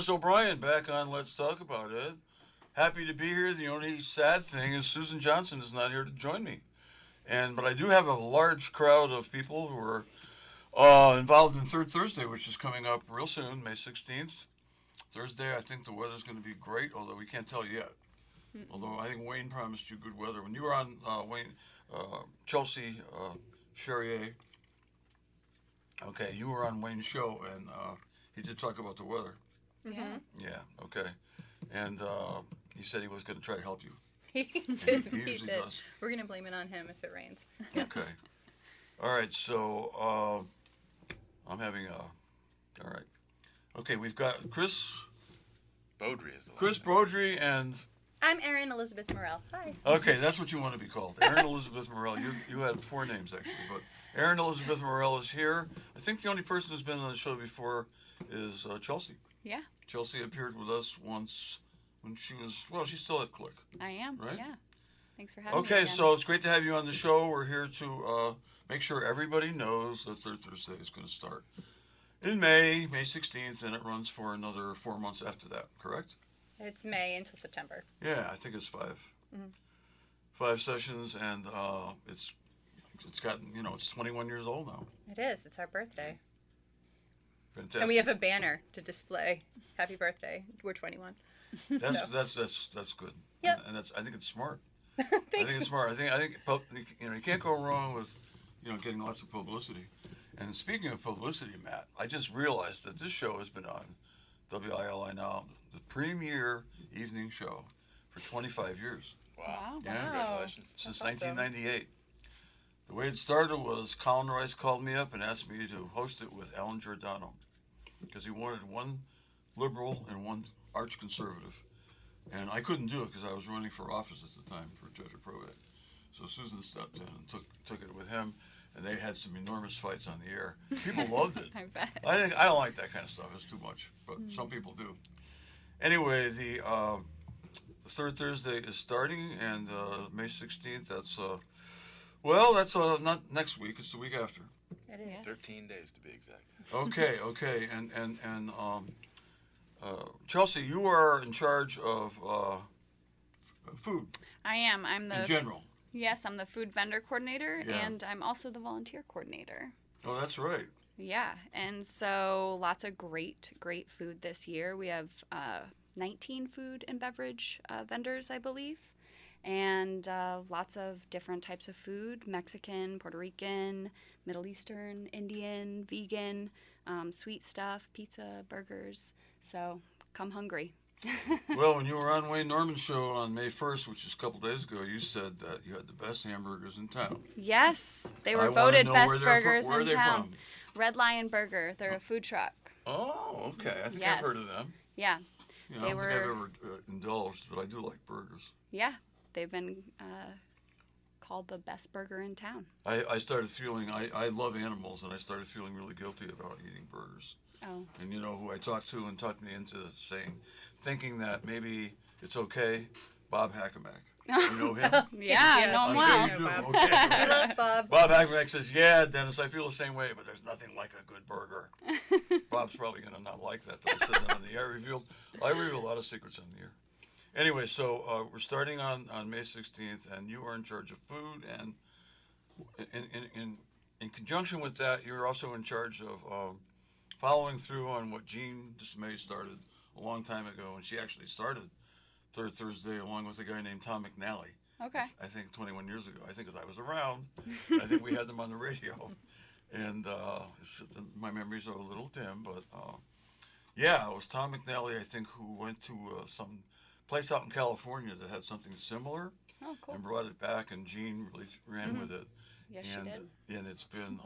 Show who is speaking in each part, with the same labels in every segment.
Speaker 1: O'Brien back on Let's Talk About It. Happy to be here. The only sad thing is Susan Johnson is not here to join me. But I do have a large crowd of people who are involved in Third Thursday, which is coming up real soon, May 16th. Thursday, I think the weather's going to be great, although we can't tell yet. Although I think Wayne promised you good weather. When you were on, Chelsea Charrier, okay, you were on Wayne's show, and he did talk about the weather.
Speaker 2: Yeah.
Speaker 1: Yeah, okay. And he said he was going to try to help you.
Speaker 2: He did.
Speaker 1: He
Speaker 2: He
Speaker 1: usually
Speaker 2: did.
Speaker 1: does.
Speaker 2: We're going to blame it on him if it rains.
Speaker 1: Okay. All right, so I'm having a. All right. Okay, we've got Chris
Speaker 3: Beaudry is the
Speaker 1: Chris Beaudry and.
Speaker 2: I'm Erin Elizabeth Morell. Hi.
Speaker 1: Okay, that's what you want to be called. Erin Elizabeth Morell. You had 4 names, actually. But Erin Elizabeth Morell is here. I think the only person who's been on the show before is Chelsea.
Speaker 4: Yeah,
Speaker 1: Chelsea appeared with us once when she was, well, she's still at Click.
Speaker 4: I am.
Speaker 1: Right?
Speaker 4: Yeah. Thanks for having me.
Speaker 1: Okay,
Speaker 4: again.
Speaker 1: so it's great to have you on the show. We're here to make sure everybody knows that Third Thursday is going to start in May 16th, and it runs for another 4 months after that, correct?
Speaker 2: It's May until September.
Speaker 1: Yeah, I think it's 5.
Speaker 2: Mhm.
Speaker 1: 5 sessions, and it's gotten, it's 21 years old now.
Speaker 2: It is. It's our birthday.
Speaker 1: Fantastic.
Speaker 2: And we have a banner to display. Happy birthday. We're 21.
Speaker 1: That's
Speaker 2: so.
Speaker 1: that's good.
Speaker 2: Yep.
Speaker 1: And I think it's smart. I think
Speaker 2: Thanks.
Speaker 1: it's smart. I think you can't go wrong with getting lots of publicity. And speaking of publicity, Matt, I just realized that this show has been on WILI now, the premier evening show, for 25 years.
Speaker 4: Wow.
Speaker 1: Yeah.
Speaker 3: Congratulations.
Speaker 1: Since
Speaker 2: That's awesome.
Speaker 1: 1998. The way it started was Colin Rice called me up and asked me to host it with Alan Giordano because he wanted one liberal and one arch conservative. And I couldn't do it because I was running for office at the time for judge of probate. So Susan stepped in and took it with him, and they had some enormous fights on the air. People loved it.
Speaker 4: I bet.
Speaker 1: I don't like that kind of stuff. It's too much, but some people do. Anyway, the Third Thursday is starting, and May 16th. That's that's not next week. It's the week after.
Speaker 2: It is.
Speaker 4: Yes.
Speaker 3: 13 days to be exact.
Speaker 1: Okay, and Chelsea, you are in charge of food
Speaker 4: I am. I'm
Speaker 1: in
Speaker 4: the
Speaker 1: general.
Speaker 4: Yes, I'm the food vendor coordinator,
Speaker 1: Yeah.
Speaker 4: and I'm also the volunteer coordinator.
Speaker 1: Oh, that's right.
Speaker 4: Yeah, and so lots of great food this year. We have 19 food and beverage vendors, I believe, and lots of different types of food: Mexican, Puerto Rican, Middle Eastern, Indian, vegan, sweet stuff, pizza, burgers. So come hungry.
Speaker 1: Well, when you were on Wayne Norman's show on May 1st, which is a couple days ago, you said that you had the best hamburgers in town.
Speaker 4: Yes, they
Speaker 1: I
Speaker 4: were
Speaker 1: wanna
Speaker 4: voted
Speaker 1: know
Speaker 4: best
Speaker 1: where they're fro-
Speaker 4: burgers
Speaker 1: where are
Speaker 4: in
Speaker 1: they
Speaker 4: town.
Speaker 1: from?
Speaker 4: Red Lion Burger. They're a food truck.
Speaker 1: Oh, okay. I think
Speaker 4: Yes.
Speaker 1: I've heard of them.
Speaker 4: Yeah,
Speaker 1: I
Speaker 4: They
Speaker 1: don't think I've
Speaker 4: were-
Speaker 1: ever indulged, but I do like burgers.
Speaker 4: yeah. They've been called the best burger in town.
Speaker 1: I started feeling, I love animals, and I started feeling really guilty about eating burgers.
Speaker 4: Oh,
Speaker 1: And you know who I talked to and talked me into thinking that maybe it's okay? Bob Hackenback. You know him?
Speaker 4: yeah, I know 'em
Speaker 1: I'm
Speaker 4: well.
Speaker 1: sure you do.
Speaker 2: Bob.
Speaker 1: Okay.
Speaker 2: We love Bob.
Speaker 1: Bob Hackenback says, yeah, Dennis, I feel the same way, but there's nothing like a good burger. Bob's probably going to not like that I said that on the air. I revealed a lot of secrets on the air. Anyway, so we're starting on May 16th, and you are in charge of food, and in conjunction with that, you're also in charge of following through on what Jean Dismay started a long time ago, and she actually started Third Thursday along with a guy named Tom McNally.
Speaker 4: Okay.
Speaker 1: I think 21 years ago. I think because I was around. I think we had them on the radio. And my memories are a little dim, but yeah, it was Tom McNally, I think, who went to some place out in California that had something similar
Speaker 4: Oh, cool.
Speaker 1: and brought it back, and Jean really ran with it.
Speaker 4: Yes, she
Speaker 1: and,
Speaker 4: did.
Speaker 1: And it's been,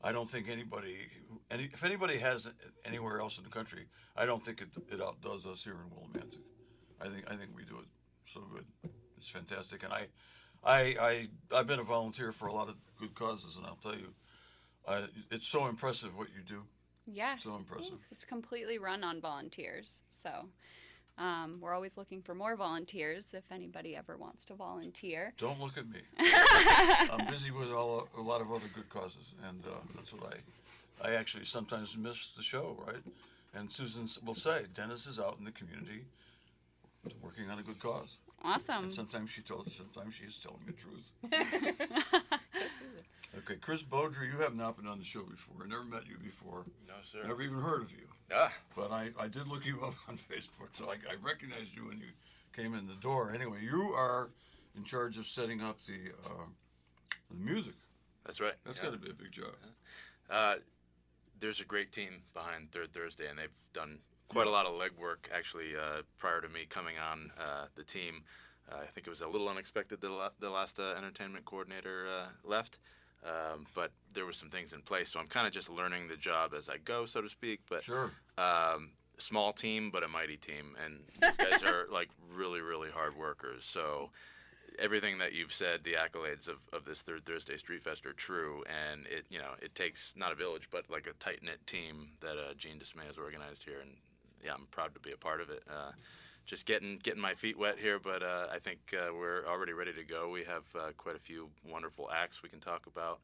Speaker 1: I don't think if anybody has it anywhere else in the country, I don't think it outdoes us here in Willimantic. I think we do it so good. It's fantastic, and I've been a volunteer for a lot of good causes, and I'll tell you, it's so impressive what you do.
Speaker 4: Yeah.
Speaker 1: So impressive.
Speaker 4: It's completely run on volunteers. So we're always looking for more volunteers if anybody ever wants to volunteer.
Speaker 1: Don't look at me. I'm busy with a lot of other good causes, and that's what I actually sometimes miss the show, right? And Susan will say, Dennis is out in the community working on a good cause.
Speaker 4: Awesome.
Speaker 1: And sometimes she is telling the truth.
Speaker 2: Go Susan.
Speaker 1: Okay, Chris Beaudry, you have not been on the show before. I never met you before.
Speaker 3: No, sir.
Speaker 1: Never even heard of you.
Speaker 3: Ah,
Speaker 1: But I did look you up on Facebook, so I recognized you when you came in the door. Anyway, you are in charge of setting up the music.
Speaker 3: that's right.
Speaker 1: That's
Speaker 3: yeah.
Speaker 1: got to be a big job.
Speaker 3: There's a great team behind Third Thursday, and they've done quite a lot of legwork, actually, prior to me coming on the team. I think it was a little unexpected that the last entertainment coordinator left, but there were some things in place, so I'm kind of just learning the job as I go, so to speak. But
Speaker 1: Sure.
Speaker 3: Small team, but a mighty team, and these guys are like really, really hard workers. So everything that you've said, the accolades of this Third Thursday Street Fest are true, and it takes not a village, but like a tight knit team that Gene Dismay has organized here, and yeah, I'm proud to be a part of it. Just getting my feet wet here, but I think we're already ready to go. We have quite a few wonderful acts we can talk about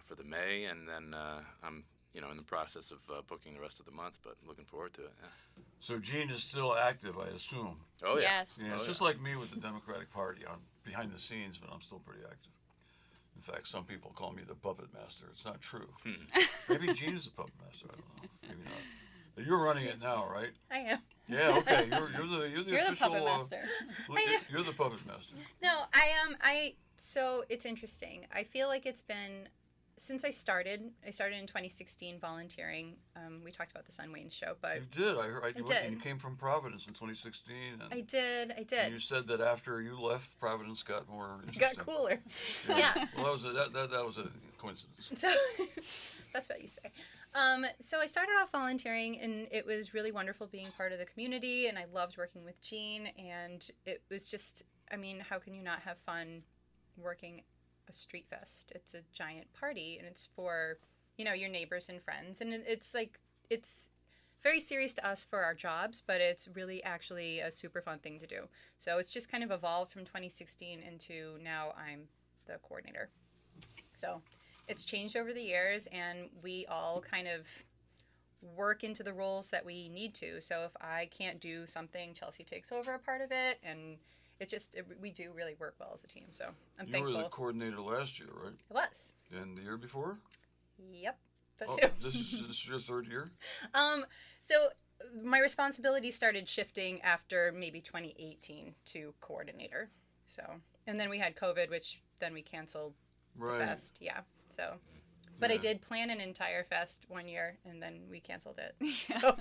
Speaker 3: for the May, and then I'm in the process of booking the rest of the month, but looking forward to it. Yeah.
Speaker 1: So Gene is still active, I assume.
Speaker 3: Oh yeah.
Speaker 4: Yes.
Speaker 1: Yeah, it's just like me with the Democratic Party. I'm behind the scenes, but I'm still pretty active. In fact, some people call me the puppet master. It's not true. Maybe Gene is the puppet master. I don't know. Maybe not. You're running it now, right?
Speaker 2: I am.
Speaker 1: Yeah. Okay. You're the
Speaker 2: You're the
Speaker 1: official.
Speaker 2: puppet master.
Speaker 1: You're the puppet master.
Speaker 2: No, I am. So it's interesting. I feel like it's been since I started in 2016 volunteering. We talked about this on Wayne's show, but
Speaker 1: You did. I heard. You
Speaker 2: did.
Speaker 1: came from Providence in 2016. And,
Speaker 2: I did.
Speaker 1: And you said that after you left, Providence got more
Speaker 2: It
Speaker 1: interesting.
Speaker 2: got cooler. Yeah.
Speaker 1: Well, that was a coincidence.
Speaker 2: So that's what you say. So I started off volunteering, and it was really wonderful being part of the community, and I loved working with Gene, and it was just, I mean, how can you not have fun working a street fest? It's a giant party, and it's for, your neighbors and friends, and it's very serious to us for our jobs, but it's really actually a super fun thing to do. So it's just kind of evolved from 2016 into now I'm the coordinator. So it's changed over the years, and we all kind of work into the roles that we need to. So if I can't do something, Chelsea takes over a part of it, and we do really work well as a team. So I'm thankful.
Speaker 1: You were the coordinator last year, right?
Speaker 2: It was.
Speaker 1: And the year before?
Speaker 2: Yep. That
Speaker 1: Oh,
Speaker 2: too.
Speaker 1: this is your third year?
Speaker 2: So my responsibility started shifting after maybe 2018 to coordinator. So, and then we had COVID, which then we canceled
Speaker 1: Right.
Speaker 2: the fest. Yeah. So, but I
Speaker 1: Yeah.
Speaker 2: did plan an entire fest one year, and then we canceled it. So,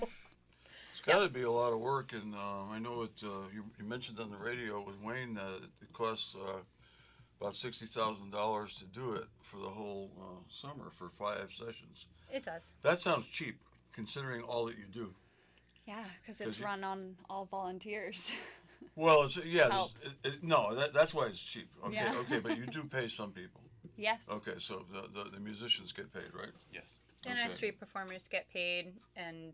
Speaker 1: It's got to be a lot of work, and I know it. You mentioned on the radio with Wayne that it costs about $60,000 to do it for the whole summer for 5 sessions.
Speaker 2: it does.
Speaker 1: That sounds cheap, considering all that you do.
Speaker 4: Yeah, because
Speaker 1: 'Cause
Speaker 4: it's
Speaker 1: you-
Speaker 4: run on all volunteers.
Speaker 1: Well, no,
Speaker 4: Helps.
Speaker 1: that's why it's cheap. Okay,
Speaker 4: Yeah.
Speaker 1: okay, but you do pay some people.
Speaker 4: Yes.
Speaker 1: Okay, so the musicians get paid, right?
Speaker 3: Yes.
Speaker 2: And our
Speaker 1: Okay.
Speaker 2: street performers get paid, and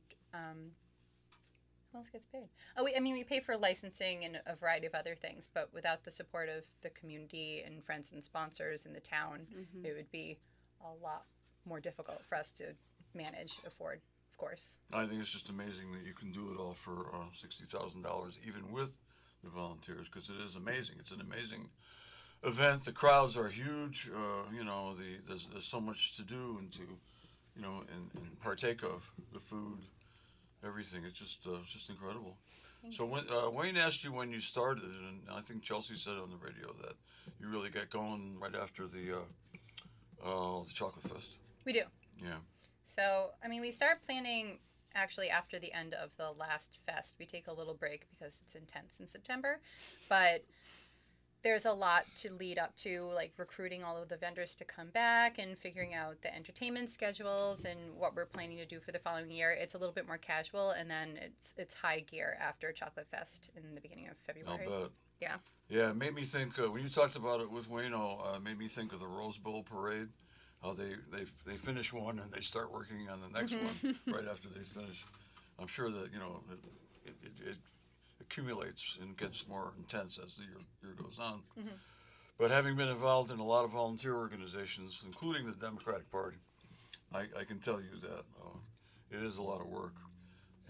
Speaker 2: who else gets paid? Oh, we pay for licensing and a variety of other things, but without the support of the community and friends and sponsors in the town, it would be a lot more difficult for us to afford, of course.
Speaker 1: I think it's just amazing that you can do it all for $60,000, even with the volunteers, because it is amazing. It's an amazing event. The crowds are huge. There's so much to do and to, and partake of the food, everything. It's just incredible. So when Wayne asked you when you started, and I think Chelsea said on the radio that you really got going right after the Chocolate Fest.
Speaker 2: We do.
Speaker 1: Yeah.
Speaker 2: So, we start planning actually after the end of the last fest. We take a little break because it's intense in September, but there's a lot to lead up to, like recruiting all of the vendors to come back and figuring out the entertainment schedules and what we're planning to do for the following year. It's a little bit more casual, and then it's high gear after Chocolate Fest in the beginning of February.
Speaker 1: I'll bet.
Speaker 2: Yeah.
Speaker 1: Yeah, it made me think, when you talked about it with Wayno, made me think of the Rose Bowl parade. How they finish one and they start working on the next one right after they finish. I'm sure that, it accumulates and gets more intense as the year goes on. But having been involved in a lot of volunteer organizations, including the Democratic Party, I can tell you that it is a lot of work.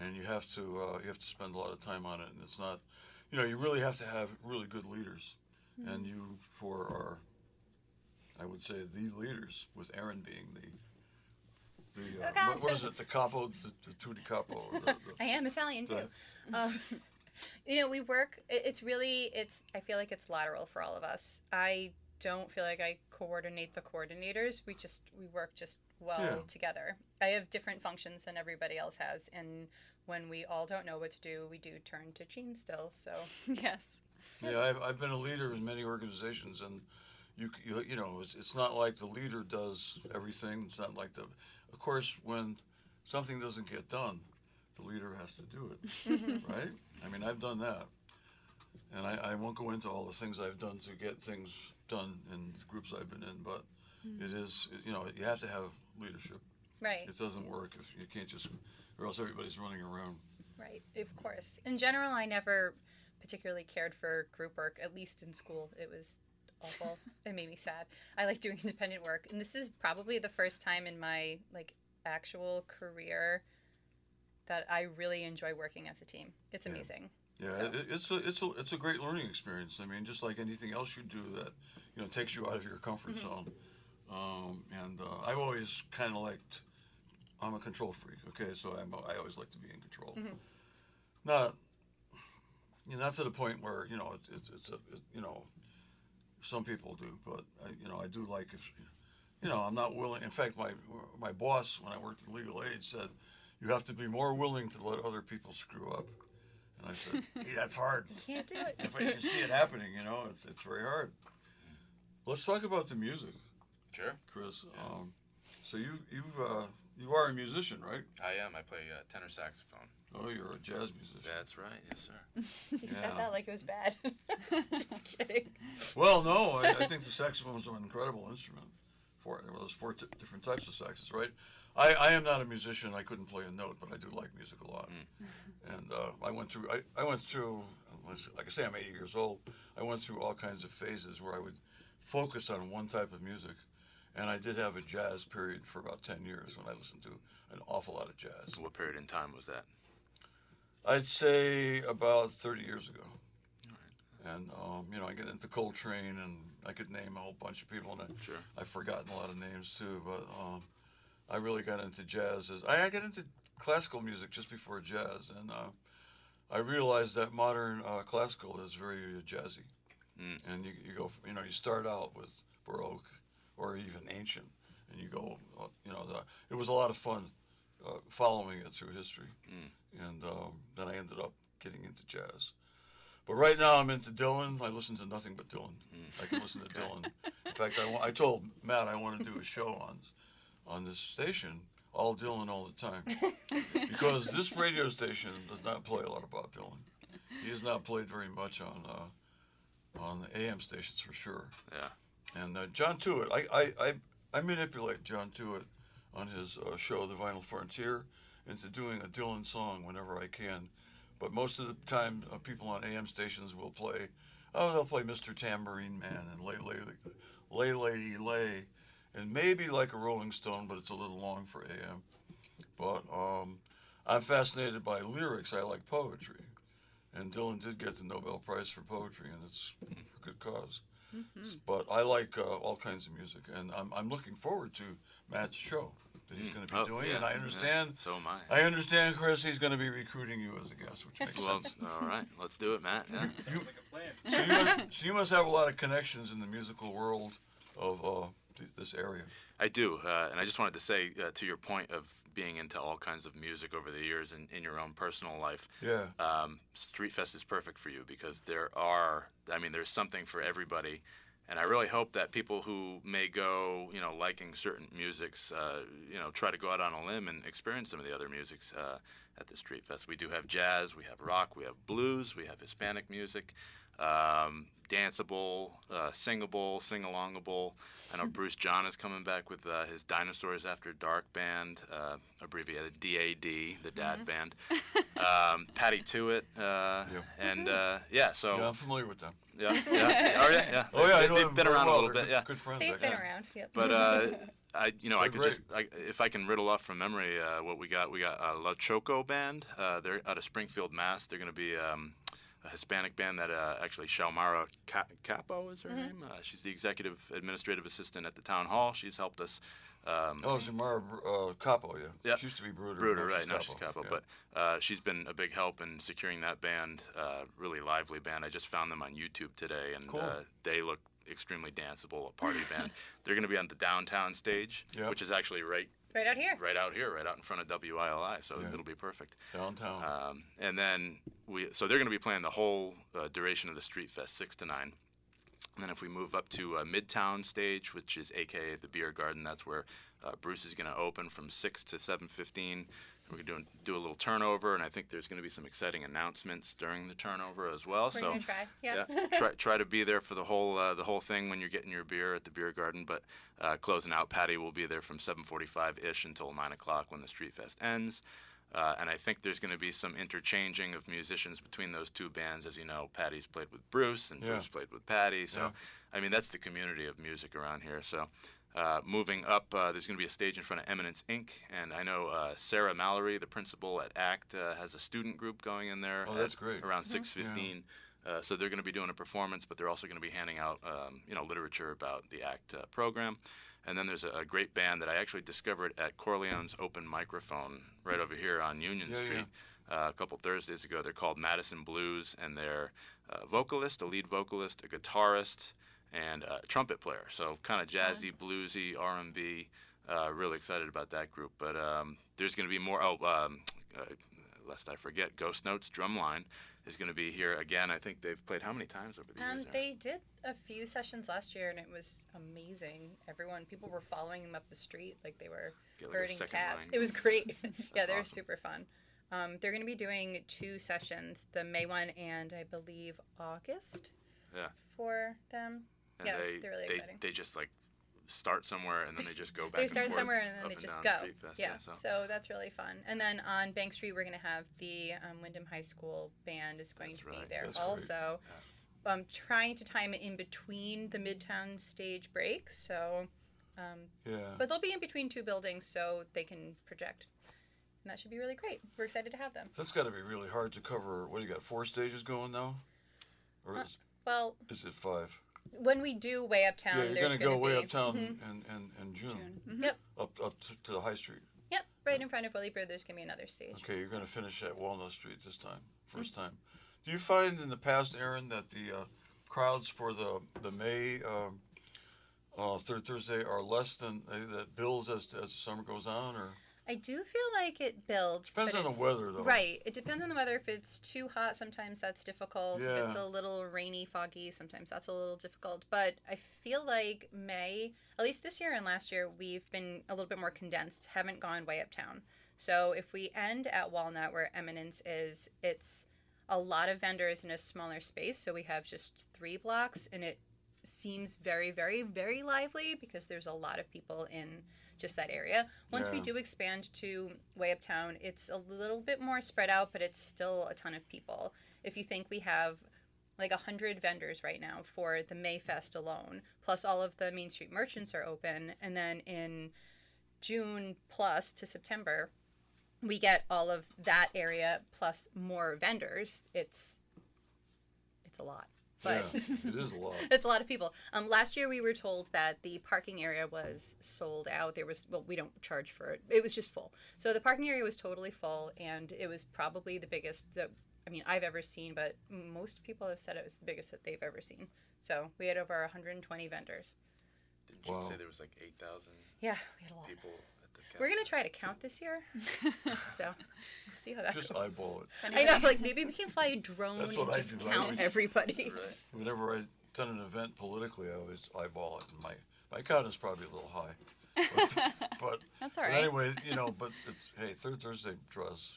Speaker 1: and you have to spend a lot of time on it, and it's not, you really have to have really good leaders, and you four are, I would say, the leaders, with Aaron being the what is it, the capo, the tutti capo.
Speaker 2: I am Italian too. We work. I feel like it's lateral for all of us. I don't feel like I coordinate the coordinators. We work just well together. I have different functions than everybody else has, and when we all don't know what to do, we do turn to Jean still. So
Speaker 4: Yes.
Speaker 1: Yeah, I've been a leader in many organizations, and it's not like the leader does everything. It's not like of course, when something doesn't get done, the leader has to do it, right? I mean, I've done that, and I won't go into all the things I've done to get things done in the groups I've been in, but it is, you have to have leadership.
Speaker 2: right,
Speaker 1: It doesn't work if you can't just, or else everybody's running around.
Speaker 2: right, of course. In general, I never particularly cared for group work. At least in school, it was awful. It made me sad. I like doing independent work, and this is probably the first time in my actual career that I really enjoy working as a team. It's amazing.
Speaker 1: Yeah,
Speaker 2: So-
Speaker 1: it's a great learning experience. I mean, just like anything else you do that takes you out of your comfort zone. And I've always kind of liked. I'm a control freak. Okay, so I always like to be in control. Not to the point where some people do, but I do like if I'm not willing. In fact, my boss, when I worked in legal aid, said you have to be more willing to let other people screw up. And I said, gee, that's hard.
Speaker 2: You can't do it.
Speaker 1: If you see it happening, it's very hard. Let's talk about the music,
Speaker 3: Sure.
Speaker 1: Chris. So you are a musician, right?
Speaker 3: I am. I play tenor saxophone.
Speaker 1: Oh, you're a jazz musician.
Speaker 3: That's right. Yes, sir.
Speaker 2: He said
Speaker 1: Yeah.
Speaker 2: that like it was bad. Just kidding.
Speaker 1: Well, no, I think the saxophone is an incredible instrument. There's four different types of saxes, right? I am not a musician. I couldn't play a note, but I do like music a lot. And I went through, like I say, I'm 80 years old. I went through all kinds of phases where I would focus on one type of music. And I did have a jazz period for about 10 years when I listened to an awful lot of jazz.
Speaker 3: What period in time was that?
Speaker 1: I'd say about 30 years ago. And, I get into Coltrane, and I could name a whole bunch of people, and
Speaker 3: Sure.
Speaker 1: I've forgotten a lot of names too, but I really got into jazz. I got into classical music just before jazz, and I realized that modern classical is very jazzy. And you go, you start out with Baroque or even ancient, and you go, it was a lot of fun following it through history. And then I ended up getting into jazz. But right now I'm into Dylan. I listen to nothing but Dylan. I can listen to Dylan. In fact, I told Matt I want to do a show on this station, all Dylan all the time. Because this radio station does not play a lot of Bob Dylan. He has not played very much on the AM stations for sure.
Speaker 3: Yeah.
Speaker 1: And John Tewitt, I manipulate John Tewitt on his show, The Vinyl Frontier, into doing a Dylan song whenever I can. But most of the time, people on AM stations will play, they'll play Mr. Tambourine Man and Lay Lady Lay, and maybe like a Rolling Stone, but it's a little long for AM. But I'm fascinated by lyrics. I like poetry. And Dylan did get the Nobel Prize for poetry, and it's for good cause. But I like all kinds of music, and I'm looking forward to Matt's show that he's going to be doing.
Speaker 3: Yeah,
Speaker 1: and I understand.
Speaker 3: Yeah. So am I.
Speaker 1: I understand, Chris. He's going to be recruiting you as a guest, which makes
Speaker 3: Well,
Speaker 1: sense.
Speaker 3: all right. Let's do it, Matt. Yeah.
Speaker 1: So you must have a lot of connections in the musical world of this area.
Speaker 3: I do, and I just wanted to say to your point of being into all kinds of music over the years and in your own personal life.
Speaker 1: Yeah.
Speaker 3: Street Fest is perfect for you because there's something for everybody. And I really hope that people who may go, liking certain musics, try to go out on a limb and experience some of the other musics at the Street Fest. We do have jazz, we have rock, we have blues, we have Hispanic music, danceable, singable, sing-alongable. I know Bruce John is coming back with his Dinosaurs After Dark band, abbreviated DAD, the Dad Band. Patty Tewitt, and so...
Speaker 1: Yeah, I'm familiar with them.
Speaker 3: Yeah. Oh, yeah.
Speaker 1: Oh, yeah, I know
Speaker 3: They've
Speaker 1: them
Speaker 3: been
Speaker 1: very
Speaker 3: around
Speaker 1: well.
Speaker 3: a little
Speaker 1: They're
Speaker 3: bit, yeah.
Speaker 1: Good friends.
Speaker 2: They've been around. Yep.
Speaker 3: But I could
Speaker 1: great.
Speaker 3: just, if I can riddle off from memory, what we got La Choco Band. They're out of Springfield, Mass. They're going to be a Hispanic band that actually Shalmara Capo is her name. She's the executive administrative assistant at the town hall. She's helped us.
Speaker 1: Zamara Capo, yeah.
Speaker 3: Yep.
Speaker 1: She used to be Bruder.
Speaker 3: Bruder, right? Now she's Capo,
Speaker 1: yeah.
Speaker 3: but she's been a big help in securing that band. Really lively band. I just found them on YouTube today, and
Speaker 1: Cool.
Speaker 3: They look extremely danceable. A party band. They're going to be on the downtown stage,
Speaker 1: Yep.
Speaker 3: which is actually right
Speaker 2: Right out here.
Speaker 3: right out here, right out in front of WILI. So
Speaker 1: Yeah.
Speaker 3: it'll be perfect.
Speaker 1: Downtown.
Speaker 3: And then so they're going to be playing the whole duration of the Street Fest, 6 to 9. And then if we move up to Midtown stage, which is AKA the Beer Garden, that's where Bruce is going to open from 6 to 7:15. We're going to do a little turnover, and I think there's going to be some exciting announcements during the turnover as well.
Speaker 2: We're
Speaker 3: so
Speaker 2: gonna try. Yeah.
Speaker 3: try to be there for the whole thing when you're getting your beer at the Beer Garden. But closing out, Patty will be there from 7:45-ish until 9 o'clock when the Street Fest ends. And I think there's going to be some interchanging of musicians between those two bands. As you know, Patty's played with Bruce, and
Speaker 1: Yeah.
Speaker 3: Bruce played with Patty. So,
Speaker 1: Yeah.
Speaker 3: I mean, that's the community of music around here. So, moving up, there's going to be a stage in front of Eminence Inc. And I know Sarah Mallory, the principal at ACT, has a student group going in there.
Speaker 1: Oh, that's great.
Speaker 3: Around 6:15. So they're going to be doing a performance, but they're also going to be handing out, literature about the ACT program. And then there's a great band that I actually discovered at Corleone's Open Microphone right over here on Union Street a couple Thursdays ago. They're called Madison Blues, and they're a vocalist, a lead vocalist, a guitarist, and a trumpet player. So kind of jazzy, bluesy, R&B. Really excited about that group. But there's going to be more. Lest I forget, Ghost Notes Drumline is going to be here again. I think they've played how many times over the years? Aaron?
Speaker 2: They did a few sessions last year, and it was amazing. People were following them up the street like they were
Speaker 3: Get like a
Speaker 2: herding
Speaker 3: second
Speaker 2: cats.
Speaker 3: line.
Speaker 2: It was great. Yeah, they're
Speaker 3: awesome.
Speaker 2: super fun. They're going to be doing 2 sessions, the May one and I believe August.
Speaker 3: Yeah.
Speaker 2: For them.
Speaker 3: And
Speaker 2: Yeah, they're really exciting.
Speaker 3: They just like start somewhere and then they just go back.
Speaker 2: They
Speaker 3: and
Speaker 2: start
Speaker 3: forth
Speaker 2: somewhere and then
Speaker 3: up
Speaker 2: they just
Speaker 3: down
Speaker 2: go.
Speaker 3: Street Fest.
Speaker 2: Yeah,
Speaker 3: So.
Speaker 2: so that's really fun. And then on Bank Street, we're going to have the Wyndham High School band is going
Speaker 3: That's
Speaker 2: to be
Speaker 3: right.
Speaker 2: there
Speaker 1: That's great.
Speaker 2: also. Trying to time it in between the Midtown stage breaks. So,
Speaker 1: Yeah.
Speaker 2: but they'll be in between 2 buildings, so they can project. And that should be really great. We're excited to have them.
Speaker 1: That's got to be really hard to cover. What do you got? 4 stages going now, or
Speaker 2: Well,
Speaker 1: is it 5?
Speaker 2: when we do Way Uptown,
Speaker 1: Yeah, you're
Speaker 2: there's
Speaker 1: going to go way
Speaker 2: be,
Speaker 1: uptown
Speaker 2: Mhm.
Speaker 1: in June,
Speaker 2: Yep,
Speaker 1: up to the High Street.
Speaker 2: yep. Right in front of Willie Brew, there's going to be another stage.
Speaker 1: Okay, you're going to finish at Walnut Street this time, first time. Do you find in the past, Aaron, that the crowds for the May third Thursday are less than that builds as the summer goes on, or
Speaker 2: I do feel like it builds.
Speaker 1: depends
Speaker 2: but
Speaker 1: on the
Speaker 2: it's-
Speaker 1: weather though?
Speaker 2: Right. It depends on the weather. If it's too hot, sometimes that's difficult. If it's
Speaker 1: Yeah.
Speaker 2: a little rainy, foggy, sometimes that's a little difficult. But I feel like May, at least this year and last year, we've been a little bit more condensed, haven't gone way uptown. So if we end at Walnut, where Eminence is, it's a lot of vendors in a smaller space. So we have just 3 blocks, and it seems very, very, very lively because there's a lot of people in just that area. Once we
Speaker 1: Yeah.
Speaker 2: do expand to way uptown, it's a little bit more spread out, but it's still a ton of people. If you think we have like 100 vendors right now for the Mayfest alone, plus all of the Main Street merchants are open, and then in June plus to September, we get all of that area plus more vendors. It's a lot. But
Speaker 1: Yeah, it is a lot.
Speaker 2: it's a lot of people. Last year we were told that the parking area was sold out. We don't charge for it. It was just full. So the parking area was totally full, and it was probably the biggest that I've ever seen, but most people have said it was the biggest that they've ever seen. So we had over 120 vendors.
Speaker 3: Didn't you
Speaker 1: Wow.
Speaker 3: say there was like 8,000
Speaker 2: Yeah, we had a lot.
Speaker 3: people at the
Speaker 2: We're gonna try to count this year, so we'll see how that
Speaker 1: Just
Speaker 2: goes.
Speaker 1: eyeball it.
Speaker 2: I know, like maybe we can fly a drone
Speaker 1: That's
Speaker 2: and
Speaker 1: what I
Speaker 2: just
Speaker 1: do. I
Speaker 2: count
Speaker 1: always-
Speaker 2: everybody.
Speaker 3: Right.
Speaker 1: Whenever I've done an event politically, I always eyeball it. And my count is probably a little high. But
Speaker 4: That's all
Speaker 1: but
Speaker 4: right.
Speaker 1: anyway, but it's, hey, third Thursday draws.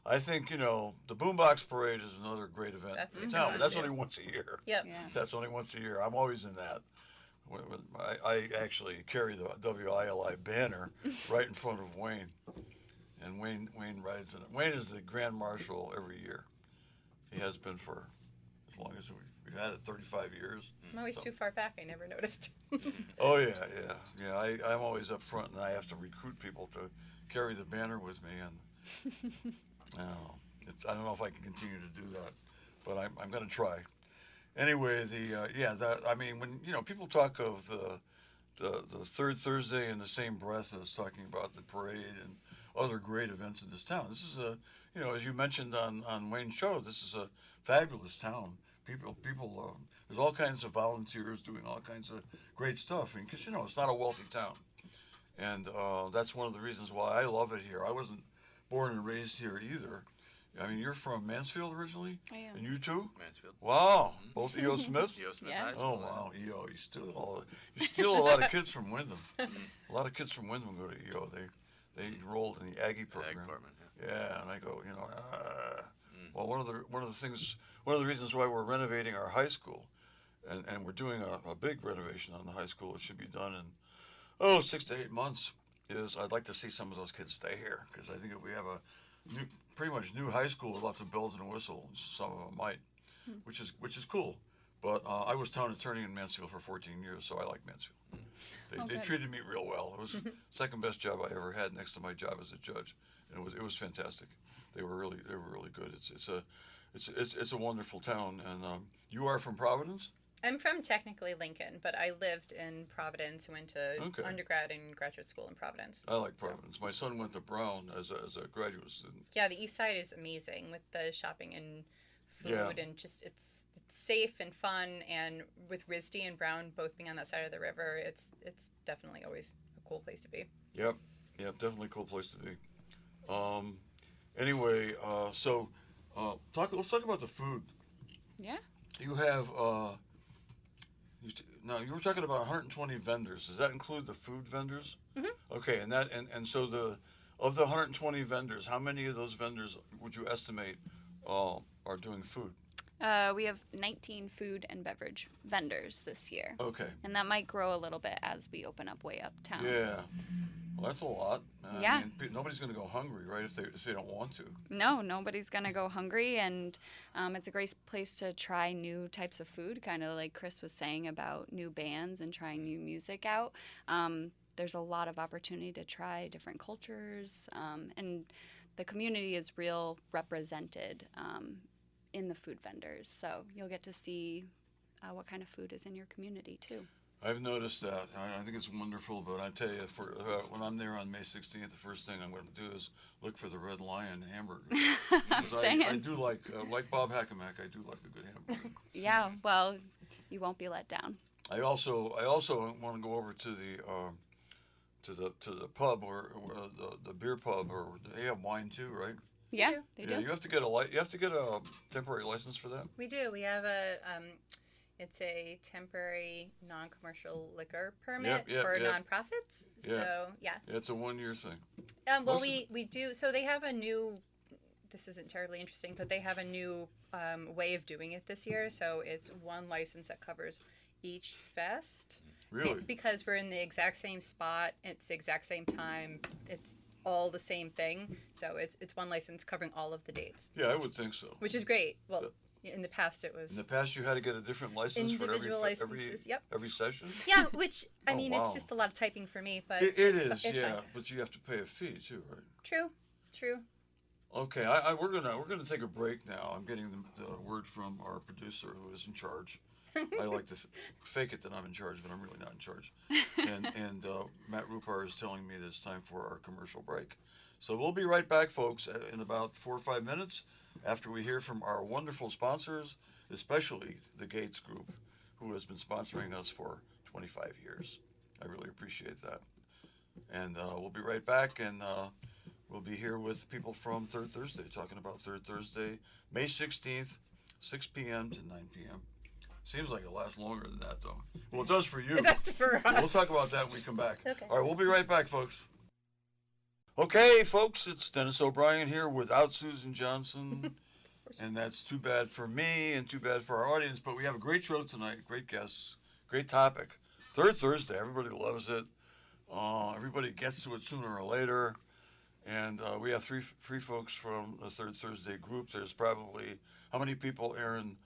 Speaker 1: I think, the Boombox Parade is another great event
Speaker 2: That's
Speaker 1: in
Speaker 2: super
Speaker 1: town,
Speaker 2: fun,
Speaker 1: but that's
Speaker 2: too.
Speaker 1: only once a year.
Speaker 2: Yep.
Speaker 4: Yeah.
Speaker 1: That's only once a year. I'm always in that. I actually carry the WILI banner right in front of Wayne. And Wayne rides in it. Wayne is the Grand Marshal every year. He has been for as long as we've had it 35 years.
Speaker 2: I'm always too far back. I never noticed.
Speaker 1: Oh yeah. I'm always up front, and I have to recruit people to carry the banner with me, and I don't know if I can continue to do that, but I'm going to try. Anyway, when people talk of the third Thursday in the same breath as talking about the parade and other great events in this town, this is as you mentioned on Wayne's show, this is a fabulous town. People, there's all kinds of volunteers doing all kinds of great stuff, because it's not a wealthy town, and that's one of the reasons why I love it here. I wasn't born and raised here either. I mean, you're from Mansfield originally?
Speaker 4: I am.
Speaker 1: And you too?
Speaker 3: Mansfield.
Speaker 1: Wow. Both E.O. Smith?
Speaker 3: E.O. Smith
Speaker 4: Yeah.
Speaker 3: High
Speaker 1: Oh,
Speaker 3: School.
Speaker 1: wow. E.O. You steal a lot of kids from Wyndham. A lot of kids from Wyndham go to E.O. They enrolled in the Aggie program.
Speaker 3: Ag department, yeah.
Speaker 1: Yeah, and I go, well, one of the reasons why we're renovating our high school, and we're doing a big renovation on the high school, it should be done in 6 to 8 months, is I'd like to see some of those kids stay here, because I think if we have a pretty much new high school with lots of bells and whistles, some of them might, which is cool. But I was town attorney in Mansfield for 14 years, so I like Mansfield. They
Speaker 4: good.
Speaker 1: treated me real well. It was the second best job I ever had, next to my job as a judge, and it was fantastic. They were really good. It's a wonderful town. And you are from Providence?
Speaker 2: I'm from technically Lincoln, but I lived in Providence. Went to undergrad and graduate school in Providence.
Speaker 1: I like Providence. My son went to Brown as a graduate student.
Speaker 2: Yeah, the East Side is amazing with the shopping and food, and just it's safe and fun. And with RISD and Brown both being on that side of the river, it's definitely always a cool place to be.
Speaker 1: Yep, definitely a cool place to be. Anyway, so let's talk about the food.
Speaker 4: Yeah.
Speaker 1: You have now you were talking about 120 vendors. Does that include the food vendors? Mm-hmm. Okay, and so of the 120 vendors, how many of those vendors would you estimate are doing food?
Speaker 4: We have 19 food and beverage vendors this year.
Speaker 1: Okay.
Speaker 4: And that might grow a little bit as we open up way uptown.
Speaker 1: Yeah. Well, that's a lot.
Speaker 4: Yeah.
Speaker 1: I mean, nobody's going to go hungry, right? If they don't want to.
Speaker 4: No, nobody's going to go hungry, and it's a great place to try new types of food, kind of like Chris was saying about new bands and trying new music out. There's a lot of opportunity to try different cultures, and the community is real represented in the food vendors. So you'll get to see what kind of food is in your community, too.
Speaker 1: I've noticed that. I think it's wonderful, but I tell you, when I'm there on May 16th, the first thing I'm going to do is look for the Red Lion hamburgers. I do like Bob Hackenmack. I do like a good hamburger.
Speaker 4: Yeah, well, you won't be let down.
Speaker 1: I also want to go over to the pub or the beer pub, or they have wine too, right?
Speaker 4: Yeah, they do.
Speaker 1: You have to get a temporary license for that.
Speaker 2: We do. We have it's a temporary non-commercial liquor permit for nonprofits.
Speaker 1: Yeah.
Speaker 2: So yeah.
Speaker 1: It's a 1-year thing.
Speaker 2: Well, we do. So they have a new. This isn't terribly interesting, but they have a new way of doing it this year. So it's one license that covers each fest.
Speaker 1: Really?
Speaker 2: Because we're in the exact same spot. It's the exact same time. It's all the same thing. So it's one license covering all of the dates.
Speaker 1: Yeah, I would think so.
Speaker 2: Which is great. Well. In the past, it was.
Speaker 1: In the past, you had to get a different license for every session.
Speaker 2: Yeah, which I mean,
Speaker 1: wow.
Speaker 2: It's just a lot of typing for me, but
Speaker 1: it is.
Speaker 2: It's
Speaker 1: yeah,
Speaker 2: fine.
Speaker 1: but you have to pay a fee too, right?
Speaker 2: True.
Speaker 1: Okay, we're gonna take a break now. I'm getting the word from our producer who is in charge. I like to fake it that I'm in charge, but I'm really not in charge. And Matt Rupar is telling me that it's time for our commercial break. So we'll be right back, folks, in about 4 or 5 minutes. After we hear from our wonderful sponsors, especially the Gates Group, who has been sponsoring us for 25 years. I really appreciate that. And we'll be right back, and we'll be here with people from Third Thursday, talking about Third Thursday, May 16th, 6 p.m. to 9 p.m. Seems like it lasts longer than that, though. Well, it does for you.
Speaker 2: It does for us.
Speaker 1: We'll talk about that when we come back.
Speaker 2: Okay.
Speaker 1: All right, we'll be right back, folks. Okay, folks, it's Dennis O'Brien here without Susan Johnson. And that's too bad for me and too bad for our audience. But we have a great show tonight, great guests, great topic. Third Thursday, everybody loves it. Everybody gets to it sooner or later. And we have three folks from the Third Thursday group. There's probably, how many people, Aaron,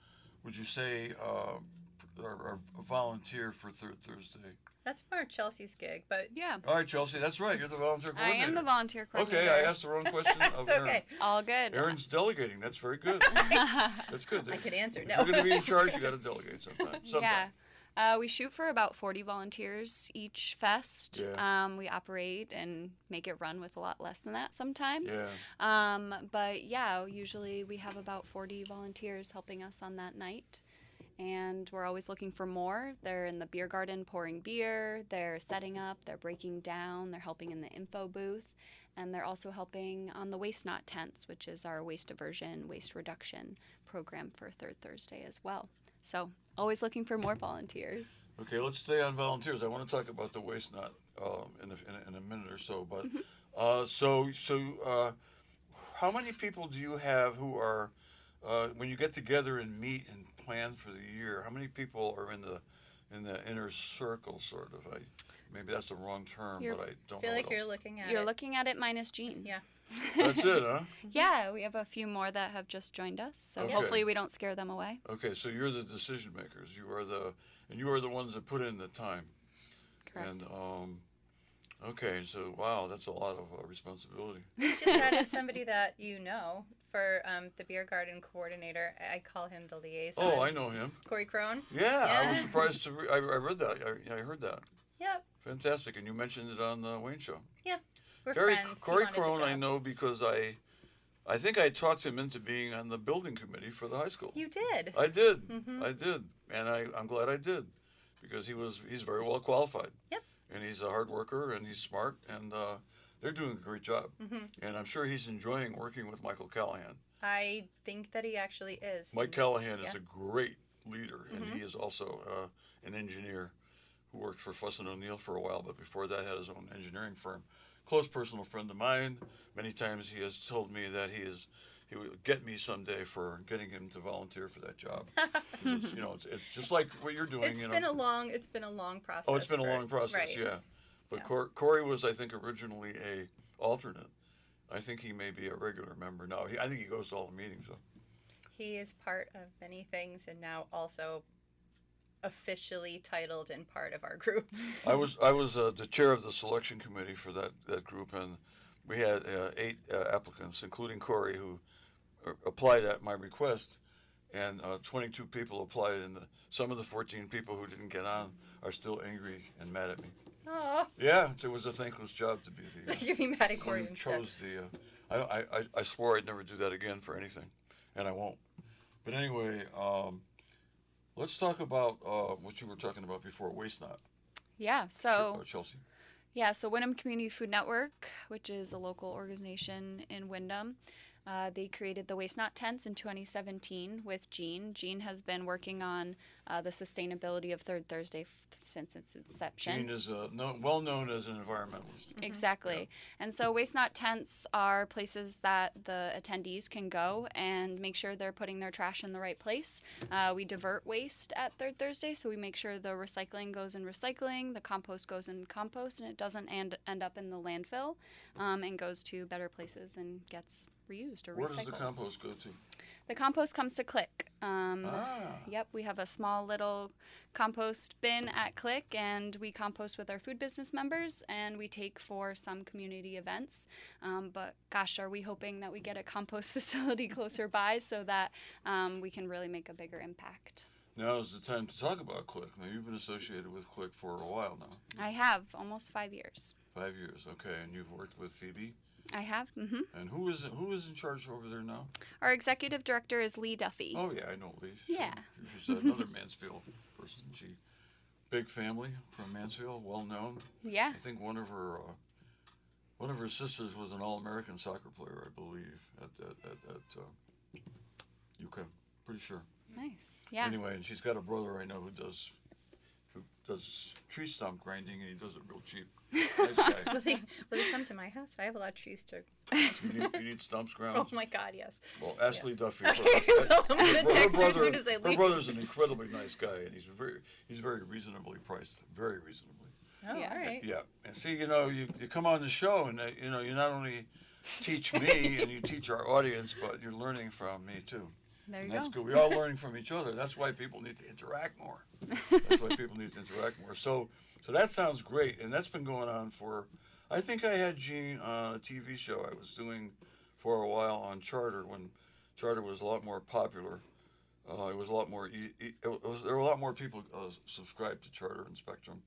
Speaker 1: would you say are volunteer for Third Thursday?
Speaker 2: That's more Chelsea's gig, but
Speaker 4: Yeah.
Speaker 1: All right, Chelsea, that's right. You're the volunteer
Speaker 4: I
Speaker 1: coordinator.
Speaker 4: am the volunteer coordinator.
Speaker 1: Okay, I asked the wrong question of
Speaker 2: it's
Speaker 1: Erin.
Speaker 2: okay.
Speaker 4: All good.
Speaker 1: Erin's delegating. That's very good. That's good.
Speaker 2: I could answer
Speaker 1: If
Speaker 2: no.
Speaker 1: you're going to be in charge, you got to delegate sometimes.
Speaker 4: Yeah. We shoot for about 40 volunteers each fest.
Speaker 1: Yeah.
Speaker 4: We operate and make it run with a lot less than that sometimes.
Speaker 1: Yeah.
Speaker 4: But yeah, usually we have about 40 volunteers helping us on that night. And we're always looking for more. They're in the beer garden pouring beer, they're setting up, they're breaking down, they're helping in the info booth, and they're also helping on the Waste Not tents, which is our waste diversion, waste reduction program for Third Thursday as well. So always looking for more volunteers.
Speaker 1: Okay, let's stay on volunteers. I want to talk about the Waste Not in a minute or so. But how many people do you have who are when you get together and meet and plan for the year? How many people are in the inner circle, sort of? Maybe that's the wrong term,
Speaker 4: You're-
Speaker 1: but I don't
Speaker 2: I feel
Speaker 1: know.
Speaker 2: like
Speaker 1: what
Speaker 2: you're
Speaker 1: else.
Speaker 2: looking at
Speaker 4: You're
Speaker 2: it.
Speaker 4: looking at it minus Jean.
Speaker 2: Yeah.
Speaker 1: That's it, huh?
Speaker 4: Yeah, we have a few more that have just joined us, so
Speaker 1: Okay.
Speaker 4: hopefully we don't scare them away.
Speaker 1: Okay, so you're the decision makers. You are the ones that put in the time.
Speaker 4: Correct.
Speaker 1: And okay, so wow, that's a lot of responsibility.
Speaker 2: We just added somebody that you know for the beer garden coordinator. I call him the liaison.
Speaker 1: Oh, I know him.
Speaker 2: Corey Crone.
Speaker 1: Yeah, I was
Speaker 2: Yeah.
Speaker 1: surprised to. I read that. I heard that.
Speaker 2: Yep.
Speaker 1: Fantastic, and you mentioned it on the Wayne Show.
Speaker 2: We're
Speaker 1: Corey
Speaker 2: friends. He
Speaker 1: Crone,
Speaker 2: wanted the
Speaker 1: I
Speaker 2: job.
Speaker 1: know because I think I talked him into being on the building committee for the high school.
Speaker 2: You did.
Speaker 1: I did.
Speaker 2: Mhm.
Speaker 1: I did, and I'm glad I did, because he's very well qualified.
Speaker 2: Yep.
Speaker 1: And he's a hard worker, and he's smart, and they're doing a great job.
Speaker 2: Mhm.
Speaker 1: And I'm sure he's enjoying working with Michael Callahan.
Speaker 2: I think that he actually is.
Speaker 1: Mike Callahan is
Speaker 2: Yeah.
Speaker 1: a great leader, and
Speaker 2: Mhm.
Speaker 1: he is also an engineer who worked for Fuss and O'Neill for a while, but before that had his own engineering firm. Close personal friend of mine. Many times he has told me that he would get me someday for getting him to volunteer for that job. It's just like what you're doing.
Speaker 2: It's been a long process.
Speaker 1: Oh, it's been a
Speaker 2: for-
Speaker 1: long process,
Speaker 2: right.
Speaker 1: yeah. But
Speaker 2: Yeah.
Speaker 1: Corey was, I think, originally a alternate. I think he may be a regular member now. I think he goes to all the meetings, though.
Speaker 2: He is part of many things and now also officially titled and part of our group.
Speaker 1: I was the chair of the selection committee for that group, and we had 8 applicants, including Corey, who applied at my request, and 22 people applied, and some of the 14 people who didn't get on are still angry and mad at me.
Speaker 2: Oh,
Speaker 1: Yeah, it was a thankless job to be the
Speaker 2: you'd be mad at Corey
Speaker 1: one who
Speaker 2: instead.
Speaker 1: chose the. I swore I'd never do that again for anything, and I won't. But anyway, let's talk about what you were talking about before, Waste Not.
Speaker 4: Yeah, so
Speaker 1: Chelsea.
Speaker 4: So Wyndham Community Food Network, which is a local organization in Wyndham, they created the Waste Not tents in 2017 with Jean. Jean has been working on the sustainability of Third Thursday since its inception.
Speaker 1: Jean is well known as an environmentalist.
Speaker 4: Exactly. And so Waste Not tents are places that the attendees can go and make sure they're putting their trash in the right place. We divert waste at Third Thursday, so we make sure the recycling goes in recycling, the compost goes in compost, and it doesn't end up in the landfill and goes to better places and gets reused or
Speaker 1: Where
Speaker 4: recycled.
Speaker 1: does the compost go to?
Speaker 4: The compost comes to Click.
Speaker 1: Ah.
Speaker 4: Yep, we have a small little compost bin at Click, and we compost with our food business members, and we take for some community events. But gosh, are we hoping that we get a compost facility closer by so that we can really make a bigger impact?
Speaker 1: Now is the time to talk about Click. Now, you've been associated with Click for a while now.
Speaker 4: I have almost 5 years.
Speaker 1: 5 years, okay. And you've worked with Phoebe.
Speaker 4: I have.
Speaker 1: And who is in charge over there now?
Speaker 4: Our executive director is Lee Duffy.
Speaker 1: Oh yeah, I know Lee.
Speaker 4: Yeah.
Speaker 1: She's another Mansfield person. She big family from Mansfield, well known.
Speaker 4: Yeah.
Speaker 1: I think one of her sisters was an All-American soccer player, I believe, at UConn. Pretty sure.
Speaker 4: Nice. Yeah.
Speaker 1: Anyway, and she's got a brother I know who does tree stump grinding, and he does it real cheap. Nice guy.
Speaker 2: Will he come to my house? I have a lot of trees to.
Speaker 1: You need stumps ground.
Speaker 2: Oh my God, yes.
Speaker 1: Well, Ashley Duffy.
Speaker 2: Okay, well, I'm gonna text her as soon as I
Speaker 1: Her
Speaker 2: leave.
Speaker 1: brother's an incredibly nice guy, and he's very reasonably priced, very reasonably.
Speaker 2: Oh,
Speaker 4: Yeah.
Speaker 2: all right.
Speaker 1: Yeah, and see, you come on the show, and you not only teach me and you teach our audience, but you're learning from me too.
Speaker 4: There you
Speaker 1: And that's
Speaker 4: go.
Speaker 1: good. We're all learning from each other. That's why people need to interact more. That's why people need to interact more. So that sounds great, and that's been going on for. I think I had Gene on a TV show I was doing for a while on Charter when Charter was a lot more popular. It was a lot more. There were a lot more people subscribed to Charter and Spectrum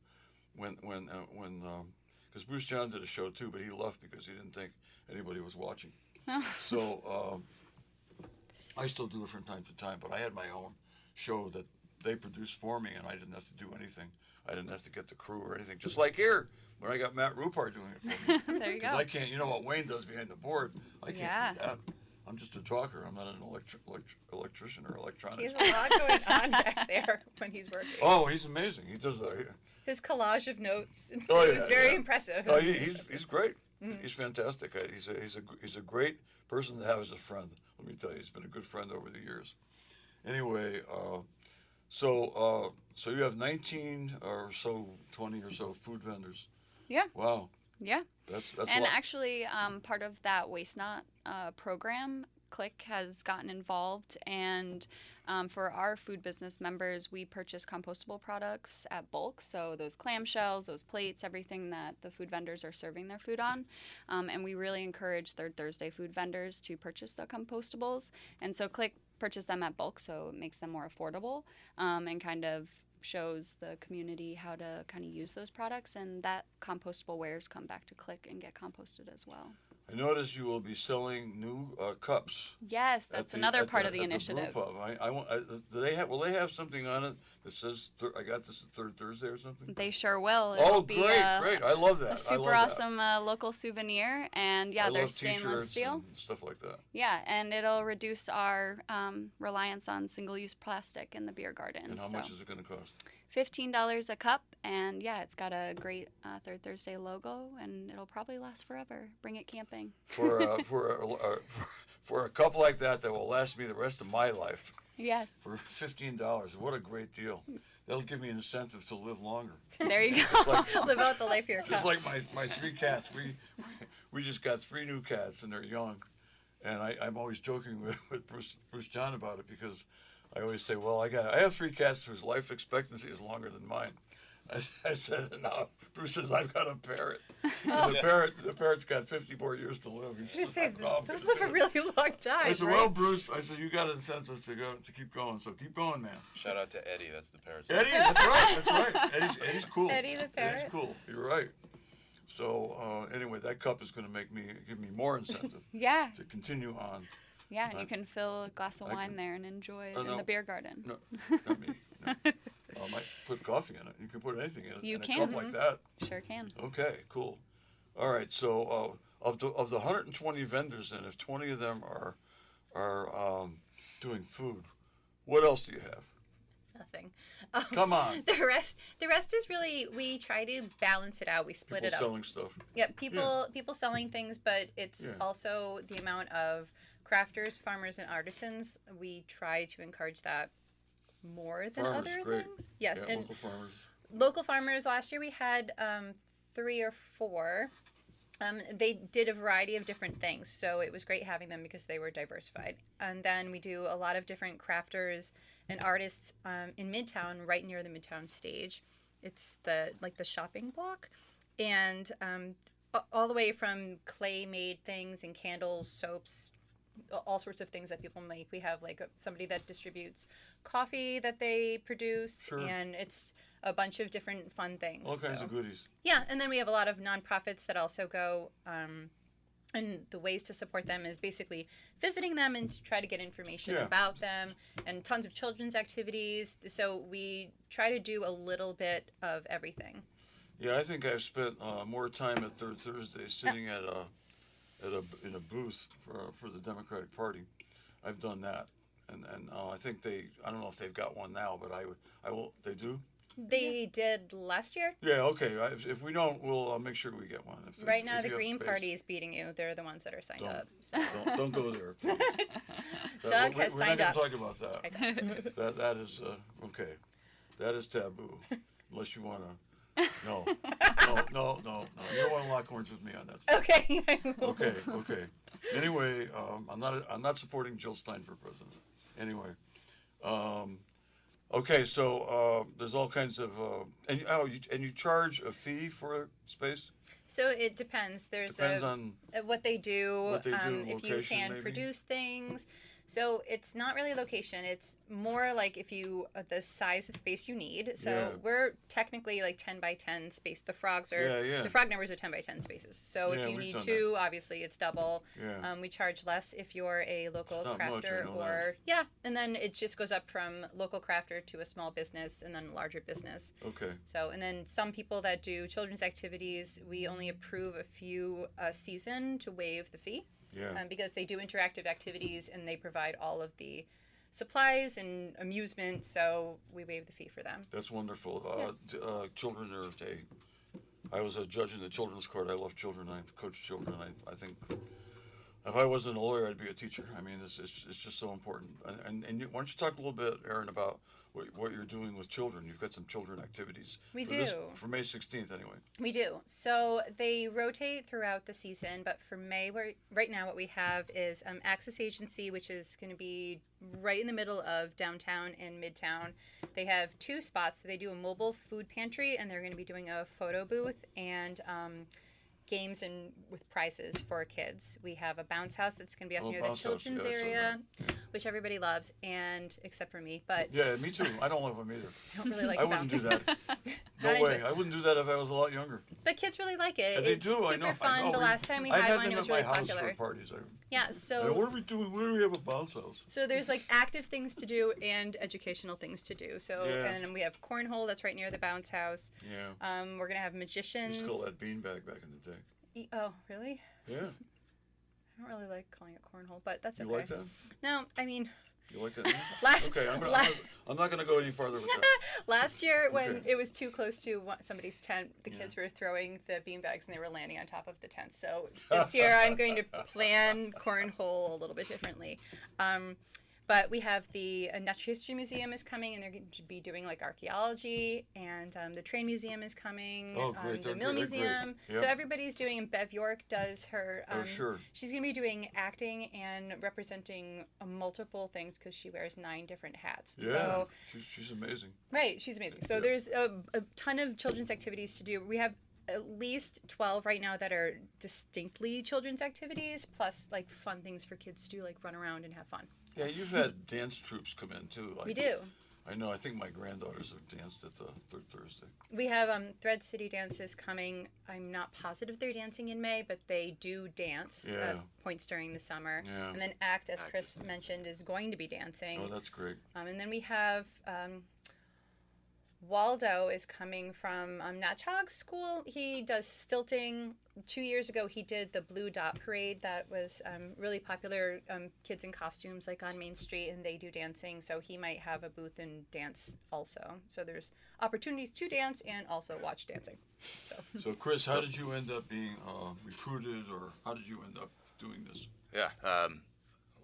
Speaker 1: when because Bruce John did a show too, but he left because he didn't think anybody was watching. So I still do it from time to time, but I had my own show that they produced for me, and I didn't have to do anything. I didn't have to get the crew or anything. Just like here, when I got Matt Rupar doing it for me.
Speaker 4: There you
Speaker 1: Because
Speaker 4: go.
Speaker 1: I can't, you know what Wayne does behind the board. I can't
Speaker 4: Yeah.
Speaker 1: do that. I'm just a talker. I'm not an electrician or
Speaker 2: He
Speaker 1: electronics.
Speaker 2: has a lot going on back there when he's working.
Speaker 1: Oh, he's amazing. He does that.
Speaker 2: His collage of notes is
Speaker 1: Oh, yeah,
Speaker 2: very
Speaker 1: yeah.
Speaker 2: impressive.
Speaker 1: Oh, he's great. He's fantastic. He's a great person to have as a friend. Let me tell you, he's been a good friend over the years. Anyway, so you have 19 or so, 20 or so food vendors.
Speaker 4: Yeah.
Speaker 1: Wow,
Speaker 4: Yeah.
Speaker 1: that's
Speaker 4: And
Speaker 1: a lot.
Speaker 4: actually, part of that Waste Not program, Click has gotten involved, and for our food business members, we purchase compostable products at bulk. So those clamshells, those plates, everything that the food vendors are serving their food on. And we really encourage Third Thursday food vendors to purchase the compostables. And so Click purchase them at bulk, so it makes them more affordable and kind of shows the community how to kind of use those products, and that compostable wares come back to Click and get composted as well.
Speaker 1: I notice you will be selling new cups.
Speaker 4: Yes, that's another part of the initiative.
Speaker 1: brew pub. Do they have? Will they have something on it that says I got this at Third Thursday or something?
Speaker 4: They sure will.
Speaker 1: Oh,
Speaker 4: It'll be
Speaker 1: great! I love that.
Speaker 4: a super awesome local souvenir, and yeah,
Speaker 1: I
Speaker 4: they're
Speaker 1: love
Speaker 4: stainless
Speaker 1: t-shirts
Speaker 4: steel.
Speaker 1: and stuff like that.
Speaker 4: Yeah, and it'll reduce our reliance on single-use plastic in the beer garden.
Speaker 1: And how
Speaker 4: so
Speaker 1: much is it going to cost?
Speaker 4: $15 a cup, and yeah, it's got a great Third Thursday logo, and it'll probably last forever. Bring it camping.
Speaker 1: For a cup like that will last me the rest of my life.
Speaker 4: Yes.
Speaker 1: For $15, what a great deal! That'll give me an incentive to live longer.
Speaker 4: There you
Speaker 1: Just
Speaker 4: go.
Speaker 1: like,
Speaker 2: Live out the life here.
Speaker 1: just like my 3 cats. We just got 3 new cats and they're young, and I'm always joking with Bruce John about it because I always say, well, I have 3 cats whose life expectancy is longer than mine. I said, no. Bruce says, I've got a parrot. And the parrot's got 50 more years to live. He
Speaker 2: I was
Speaker 1: says,
Speaker 2: gonna say,
Speaker 1: "No, I'm
Speaker 2: those
Speaker 1: gonna
Speaker 2: live a
Speaker 1: do it."
Speaker 2: really long time.
Speaker 1: I said,
Speaker 2: right?
Speaker 1: well, Bruce, you got an incentive to keep going, so keep going, man.
Speaker 3: Shout out to Eddie. That's the parrot's
Speaker 1: Eddie, that's right. Eddie's cool.
Speaker 2: Eddie the parrot.
Speaker 1: Eddie's cool. You're right. So anyway, that cup is going to give me more incentive
Speaker 4: Yeah,
Speaker 1: to continue on.
Speaker 4: yeah, and you can fill a glass of
Speaker 1: I
Speaker 4: wine
Speaker 1: can-
Speaker 4: there and enjoy it
Speaker 1: Oh,
Speaker 4: in
Speaker 1: no.
Speaker 4: the beer garden.
Speaker 1: No, not me. No. I might put coffee in it. You can put anything in it.
Speaker 4: You
Speaker 1: in
Speaker 4: can.
Speaker 1: a cup like that.
Speaker 4: Sure can.
Speaker 1: Okay, cool. All right. So of the 120 vendors, then, if 20 of them are doing food, what else do you have?
Speaker 2: Nothing.
Speaker 1: Come on.
Speaker 2: The rest is really, we try to balance it out. We split
Speaker 1: People
Speaker 2: it up.
Speaker 1: selling stuff.
Speaker 2: Yep, people selling things, but it's
Speaker 1: Yeah.
Speaker 2: also the amount of crafters, farmers, and artisans. We try to encourage that more than
Speaker 1: Farmers,
Speaker 2: other
Speaker 1: great.
Speaker 2: things. Yes,
Speaker 1: Yeah,
Speaker 2: and
Speaker 1: local farmers.
Speaker 2: local farmers. Last year we had 3 or 4. They did a variety of different things, so it was great having them because they were diversified. And then we do a lot of different crafters and artists in Midtown, right near the Midtown stage. It's the shopping block, and all the way from clay-made things and candles, soaps, all sorts of things that people make. We have somebody that distributes coffee that they produce,
Speaker 1: Sure.
Speaker 2: and it's a bunch of different fun things.
Speaker 1: All kinds
Speaker 2: so.
Speaker 1: of goodies.
Speaker 2: Yeah, and then we have a lot of nonprofits that also go, and the ways to support them is basically visiting them and to try to get information
Speaker 1: Yeah.
Speaker 2: about them, and tons of children's activities. So we try to do a little bit of everything.
Speaker 1: Yeah, I think I've spent more time at Third Thursday sitting in a booth for the Democratic Party. I've done that, and I think I don't know if they've got one now, but I will. They do.
Speaker 2: They did last year.
Speaker 1: Yeah. Okay. If we don't, we'll make sure we get one.
Speaker 2: Right now,
Speaker 1: if
Speaker 2: the
Speaker 1: you have
Speaker 2: Green
Speaker 1: space.
Speaker 2: Party is beating you. They're the ones that are signed
Speaker 1: Don't.
Speaker 2: up. So.
Speaker 1: Don't go there. please.
Speaker 2: Doug has signed
Speaker 1: We're
Speaker 2: up.
Speaker 1: not going to talk about that. That is okay. That is taboo, unless you want to. No. You don't want to lock horns with me on that stuff.
Speaker 2: Okay. I will.
Speaker 1: Okay. Anyway, I'm not supporting Jill Stein for president. Anyway, okay, so there's all kinds of and you charge a fee for space.
Speaker 2: So it depends. There's
Speaker 1: Depends on
Speaker 2: what they do.
Speaker 1: what they do,
Speaker 2: If you
Speaker 1: location,
Speaker 2: can
Speaker 1: maybe?
Speaker 2: produce things. So it's not really location. It's more like if you the size of space you need. So
Speaker 1: Yeah.
Speaker 2: we're technically like 10 by 10 space. The frogs are
Speaker 1: Yeah.
Speaker 2: the frog numbers are 10 by 10 spaces. So
Speaker 1: Yeah,
Speaker 2: if you
Speaker 1: we've
Speaker 2: need
Speaker 1: done
Speaker 2: two, obviously it's double.
Speaker 1: Yeah.
Speaker 2: We charge less if you're a local
Speaker 1: It's not much, I
Speaker 2: crafter
Speaker 1: know
Speaker 2: or yeah, and then it just goes up from local crafter to a small business and then a larger business.
Speaker 1: Okay.
Speaker 2: So, and then some people that do children's activities, we only approve a few a season to waive the fee
Speaker 1: Yeah.
Speaker 2: because they do interactive activities and they provide all of the supplies and amusement. So we waive the fee for them.
Speaker 1: That's wonderful. Children are I was a judge in the children's court. I love children. I coach children. I think if I wasn't a lawyer, I'd be a teacher. I mean, it's just so important. And why don't you talk a little bit, Erin, about what you're doing with children? You've got some children activities.
Speaker 2: We
Speaker 1: for
Speaker 2: do.
Speaker 1: For May 16th, anyway.
Speaker 2: We do. So they rotate throughout the season, but for May, right now what we have is Access Agency, which is going to be right in the middle of downtown and midtown. They have two spots. So they do a mobile food pantry, and they're going to be doing a photo booth and games and with prizes for kids. We have a bounce house that's going to be up near the
Speaker 1: Bounce house.
Speaker 2: children's
Speaker 1: Yeah, I saw
Speaker 2: area,
Speaker 1: that.
Speaker 2: which everybody loves, and except for me, but
Speaker 1: Yeah, me too. I don't love them either.
Speaker 2: I don't really like
Speaker 1: I
Speaker 2: the
Speaker 1: wouldn't do
Speaker 2: bouncing.
Speaker 1: that.
Speaker 2: Not
Speaker 1: No
Speaker 2: into
Speaker 1: way.
Speaker 2: it.
Speaker 1: I wouldn't do that if I was a lot younger.
Speaker 2: But kids really like it.
Speaker 1: And they
Speaker 2: It's
Speaker 1: do.
Speaker 2: super
Speaker 1: I know.
Speaker 2: fun.
Speaker 1: I know.
Speaker 2: The last time we
Speaker 1: I've
Speaker 2: had
Speaker 1: had
Speaker 2: one,
Speaker 1: them
Speaker 2: it was
Speaker 1: at
Speaker 2: really
Speaker 1: my house
Speaker 2: popular.
Speaker 1: for parties.
Speaker 2: Yeah,
Speaker 1: What
Speaker 2: so
Speaker 1: are we doing? Where do we have a bounce house?
Speaker 2: there's like active things to do and educational things to do. So
Speaker 1: Yeah.
Speaker 2: and then we have cornhole that's right near the bounce house.
Speaker 1: Yeah.
Speaker 2: We're gonna have
Speaker 1: We
Speaker 2: magicians.
Speaker 1: used to call that beanbag back in the day.
Speaker 2: Oh, really?
Speaker 1: Yeah.
Speaker 2: I don't really like calling it cornhole, but that's
Speaker 1: You
Speaker 2: okay.
Speaker 1: like that?
Speaker 2: No, I mean,
Speaker 1: You like that?
Speaker 2: last
Speaker 1: Okay,
Speaker 2: last,
Speaker 1: I'm not going to go any farther with that.
Speaker 2: last year when
Speaker 1: Okay.
Speaker 2: it was too close to somebody's tent, the kids were throwing the beanbags and they were landing on top of the tent. So this year I'm going to plan cornhole a little bit differently. But we have the Natural History Museum is coming, and they're going to be doing like archaeology, and the Train Museum is coming.
Speaker 1: Oh, great.
Speaker 2: The
Speaker 1: They're
Speaker 2: Mill
Speaker 1: great. They're great.
Speaker 2: Museum.
Speaker 1: Yep.
Speaker 2: So everybody's doing, and Bev York does her.
Speaker 1: Oh, sure.
Speaker 2: She's going to be doing acting and representing multiple things because she wears 9 different hats.
Speaker 1: Yeah.
Speaker 2: So
Speaker 1: She's amazing.
Speaker 2: right, she's amazing. So
Speaker 1: Yeah.
Speaker 2: there's a ton of children's activities to do. We have at least 12 right now that are distinctly children's activities, plus like fun things for kids to do, like run around and have fun.
Speaker 1: Yeah, you've had dance troops come in too. Like,
Speaker 2: We do.
Speaker 1: I know. I think my granddaughters have danced at the third Thursday.
Speaker 2: We have Thread City dances coming. I'm not positive they're dancing in May, but they do dance
Speaker 1: Yeah.
Speaker 2: at points during the summer.
Speaker 1: Yeah.
Speaker 2: And then ACT, as
Speaker 3: ACT
Speaker 2: Chris
Speaker 3: is nice.
Speaker 2: mentioned, is going to be dancing.
Speaker 1: Oh, that's great.
Speaker 2: And then we have Waldo is coming from Natchog School. He does stilting. 2 years ago, he did the Blue Dot Parade that was really popular. Kids in costumes like on Main Street, and they do dancing. So he might have a booth and dance also. So there's opportunities to dance and also watch dancing.
Speaker 1: So, Chris, how did you end up being recruited, or how did you end up doing this?
Speaker 3: Yeah.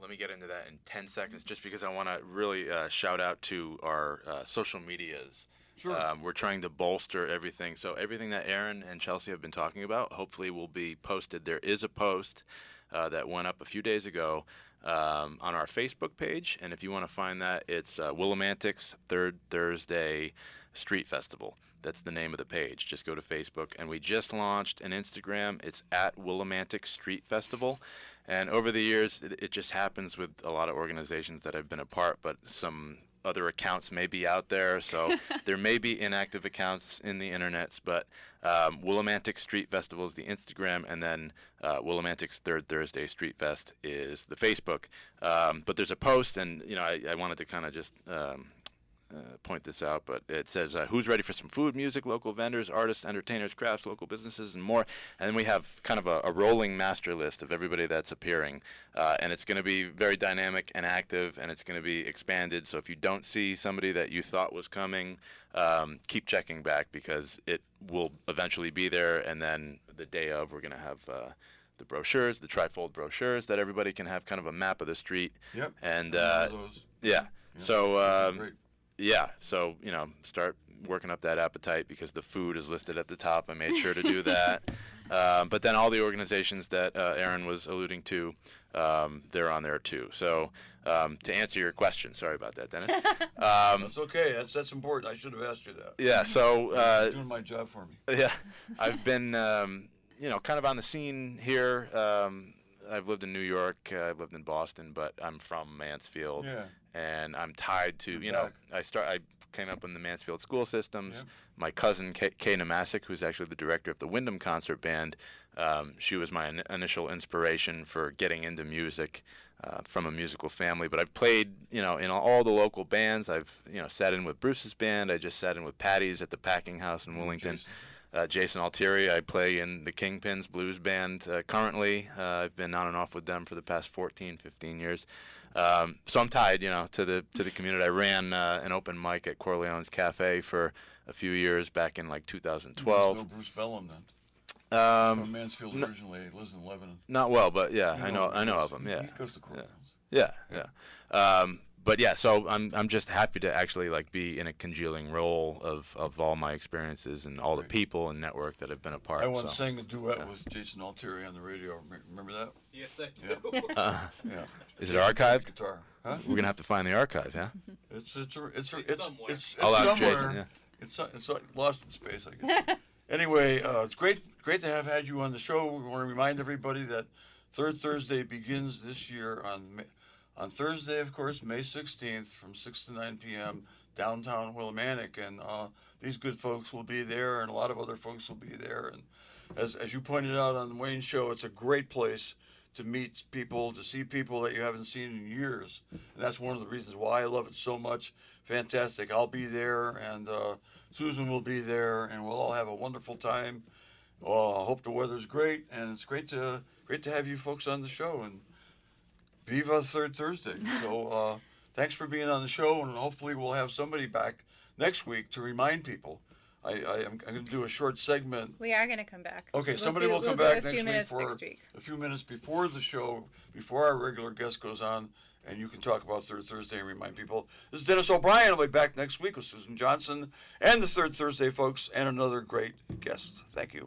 Speaker 3: Let me get into that in 10 seconds, just because I want to really shout out to our social medias.
Speaker 1: Sure.
Speaker 3: We're trying to bolster everything. So everything that Erin and Chelsea have been talking about, hopefully will be posted. There is a post that went up a few days ago on our Facebook page. And if you want to find that, it's Willimantic's Third Thursday Street Festival. That's the name of the page. Just go to Facebook. And we just launched an Instagram. It's at Willimantic Street Festival. And over the years, it just happens with a lot of organizations that I've been a part, but some other accounts may be out there, so there may be inactive accounts in the internets, but Willimantic Street Festival is the Instagram, and then Willimantic's Third Thursday Street Fest is the Facebook. But there's a post, and I wanted to kind of just point this out, but it says, who's ready for some food, music, local vendors, artists, entertainers, crafts, local businesses, and more. And then we have kind of a rolling master list of everybody that's appearing. And it's going to be very dynamic and active, and it's going to be expanded. So if you don't see somebody that you thought was coming, keep checking back, because it will eventually be there. And then the day of, we're going to have the brochures, the trifold brochures, that everybody can have kind of a map of the street.
Speaker 1: Yep.
Speaker 3: And
Speaker 1: Those.
Speaker 3: yeah.
Speaker 1: Yeah.
Speaker 3: So
Speaker 1: Great.
Speaker 3: yeah, so start working up that appetite, because the food is listed at the top. I made sure to do that. But then all the organizations that Erin was alluding to, they're on there too. So to answer your question, sorry about that, Dennis.
Speaker 1: That's okay. That's important. I should have asked you that.
Speaker 3: Yeah. So
Speaker 1: You're doing my job for me.
Speaker 3: yeah, I've been kind of on the scene here. I've lived in New York. I've lived in Boston, but I'm from Mansfield,
Speaker 1: Yeah.
Speaker 3: and I'm tied to
Speaker 1: You're back.
Speaker 3: I came up in the Mansfield school systems.
Speaker 1: Yeah.
Speaker 3: My cousin Kay Namasic, who's actually the director of the Wyndham Concert Band, she was my initial inspiration for getting into music. From a musical family, but I've played, in all the local bands. I've, sat in with Bruce's band. I just sat in with Patty's at the Packing House in Willington. Jason Altieri, I play in the Kingpins Blues Band currently. I've been on and off with them for the past 14, 15 years. So I'm tied, to the community. I ran an open mic at Corleone's Cafe for a few years back in like 2012.
Speaker 1: No Bruce Bellum then.
Speaker 3: Um,
Speaker 1: From Mansfield originally. He lives in Lebanon.
Speaker 3: Not well, but yeah,
Speaker 1: You
Speaker 3: I know of him. Yeah,
Speaker 1: He goes to Corleone's.
Speaker 3: yeah. But yeah, so I'm just happy to actually like be in a congealing role of all my experiences and all the
Speaker 1: Right.
Speaker 3: people and network that have been a part.
Speaker 1: I once
Speaker 3: so.
Speaker 1: sang a duet with Jason Altieri on the radio. Remember that?
Speaker 5: Yes, I
Speaker 1: Yeah.
Speaker 5: do.
Speaker 1: Yeah.
Speaker 3: Is it archived?
Speaker 1: Guitar. Huh?
Speaker 3: We're gonna have to find the archive, yeah.
Speaker 1: It's
Speaker 5: somewhere.
Speaker 3: I'll ask
Speaker 1: somewhere.
Speaker 3: Jason. Yeah.
Speaker 1: It's like lost in space, I guess. Anyway, it's great to have had you on the show. We want to remind everybody that Third Thursday begins this year on Thursday, of course, May 16th from 6 to 9 p.m. downtown Willimantic, and these good folks will be there, and a lot of other folks will be there. And as you pointed out on the Wayne Show, it's a great place to meet people, to see people that you haven't seen in years, and that's one of the reasons why I love it so much. Fantastic. I'll be there, and Susan will be there, and we'll all have a wonderful time. I hope the weather's great, and it's great to have you folks on the show, and Viva Third Thursday. So thanks for being on the show, and hopefully we'll have somebody back next week to remind people. I'm going to do a short segment.
Speaker 2: We are going to come back.
Speaker 1: Okay,
Speaker 2: We'll
Speaker 1: somebody
Speaker 2: do-
Speaker 1: will come
Speaker 2: we'll do
Speaker 1: back
Speaker 2: a few
Speaker 1: next week
Speaker 2: minutes
Speaker 1: for
Speaker 2: next week.
Speaker 1: a few minutes before the show, before our regular guest goes on, and you can talk about Third Thursday and remind people. This is Dennis O'Brien. I'll be back next week with Susan Johnson and the Third Thursday folks and another great guest. Thank you.